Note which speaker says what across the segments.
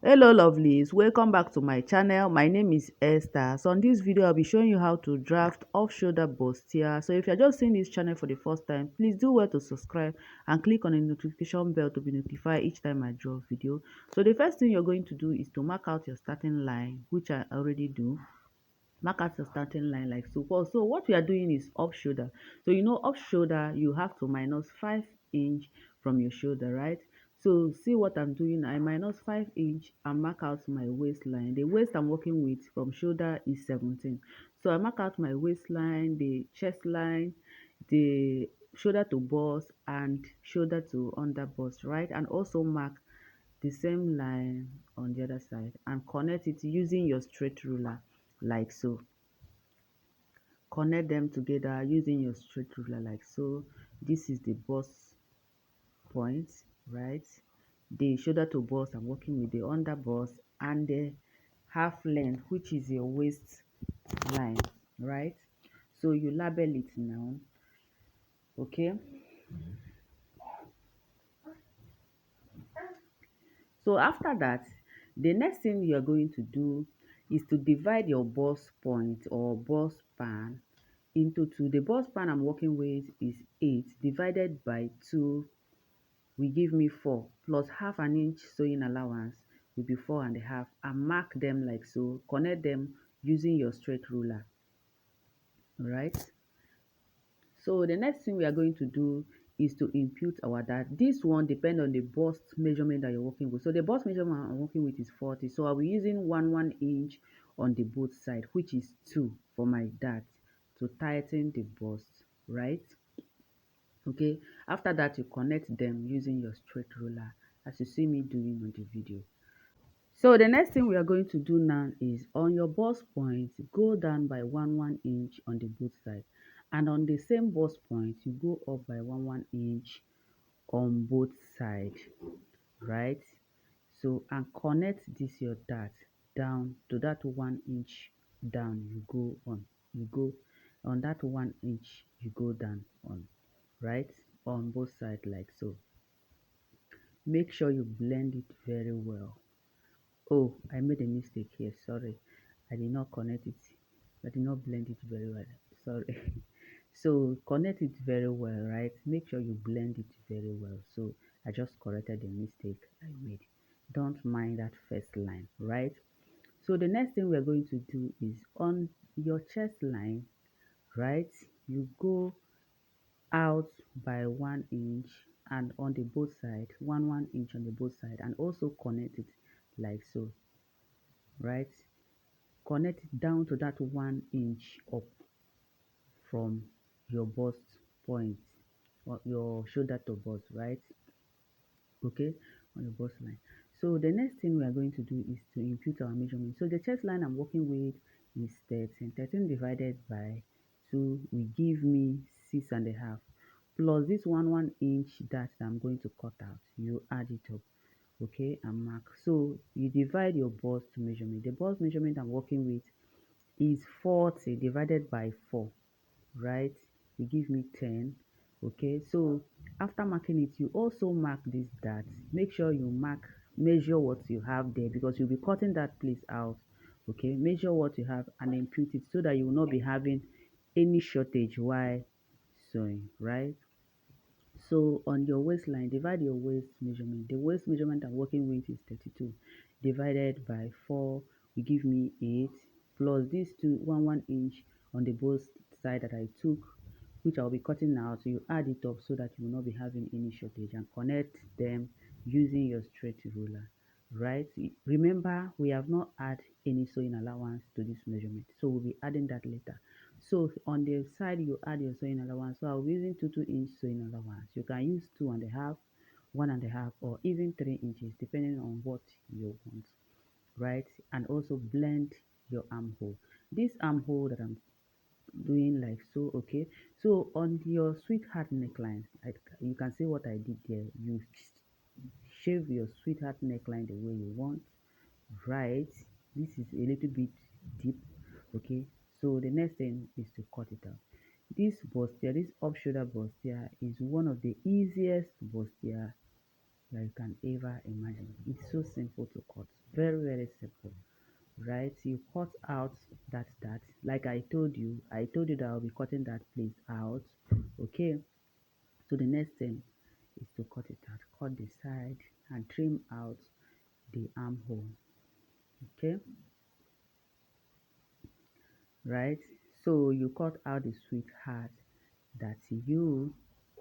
Speaker 1: Hello lovelies, welcome back to my channel. My name is Esther. So on this video I'll be showing you how to draft off shoulder bustier. So if you're just seeing this channel for the first time, please do well to subscribe and click on the notification bell to be notified each time I drop video. So the first thing you're going to do is to mark out your starting line, which I already do. Mark out your starting line like so. So what we are doing is off shoulder. So off shoulder you have to minus 5 inch from your shoulder, right? So see what I'm doing. I minus 5 inch and mark out my waistline. The waist I'm working with from shoulder is 17. So I mark out my waistline, the chest line, the shoulder to bust and shoulder to under bust, right? And also mark the same line on the other side and connect it using your straight ruler like so. Connect them together using your straight ruler like so. This is the bust point, right? The shoulder to bust, I'm working with the under bust and the half length, which is your waist line, right? So you label it now, okay? So after that, the next thing you are going to do is to divide your bust point or bust span into two. The bust span I'm working with is 8 divided by 2 will give me 4 plus half an inch sewing allowance will be 4.5 and mark them like so. Connect them using your straight ruler, right? So the next thing we are going to do is to impute our dart. This one depends on the bust measurement that you're working with. So the bust measurement I'm working with is 40. So I'll be using 1 inch on the both side, which is 2 for my dart to tighten the bust, right? Okay. After that, you connect them using your straight ruler, as you see me doing on the video. So the next thing we are going to do now is on your bust point, go down by 1 inch on the both side, and on the same bust point, you go up by 1 inch on both sides, right? So and connect this your dart down to that 1 inch down. You go on that 1 inch. You go down on, right, on both sides like so. Make sure you blend it very well. Oh, I made a mistake here. Sorry. I did not connect it. I did not blend it very well. Sorry. So connect it very well, right? Make sure you blend it very well. So I just corrected the mistake I made. Don't mind that first line, right? So the next thing we're going to do is on your chest line, right? You go out by 1 inch and on the both side, 1 inch on the both side, and also connect it like so, right? Connect it down to that 1 inch up from your bust point or your shoulder to bust, right? Okay, on the bust line. So the next thing we are going to do is to impute our measurement. So the chest line I'm working with is 13. 13 divided by 2 will give me 6.5 plus this 1 inch that I'm going to cut out. You add it up, okay, and mark. So you divide your bust measurement. The bust measurement I'm working with is 40 divided by 4, right? You give me 10. Okay, so after marking it, you also mark this dart. Make sure you measure what you have there, because you'll be cutting that place out. Okay, measure what you have and impute it so that you will not be having any shortage while sewing, right? So on your waistline, divide your waist measurement. The waist measurement I'm working with is 32 divided by 4 will give me 8 plus these two 1 inch on the both side that I took, which I'll be cutting out. So you add it up so that you will not be having any shortage and connect them using your straight ruler, right? Remember, we have not add any sewing allowance to this measurement, so we'll be adding that later. So on the side you add your sewing allowance. So I'll be using 2 inch sewing allowance. You can use 2.5, 1.5, or even 3 inches depending on what you want, right? And also blend your armhole. This armhole that I'm doing like so, okay. So on your sweetheart neckline, you can see what I did there. You shave your sweetheart neckline the way you want, right? This is a little bit deep, okay. So the next thing is to cut it out. This bustier, this off shoulder bustier, is one of the easiest bustier that you can ever imagine. It's so simple to cut, Very, very simple, right? You cut out that like I told you that I'll be cutting that place out. Okay, so the next thing is to cut it out. Cut the side and trim out the armhole. Okay, right? So you cut out the sweetheart that you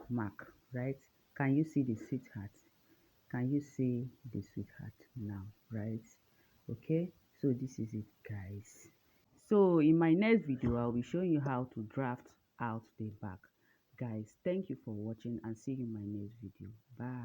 Speaker 1: mark, right? Can you see the sweetheart? Can you see the sweetheart now, right? Okay, so this is it, guys. So in my next video, I'll be showing you how to draft out the back. Guys, thank you for watching and see you in my next video. Bye.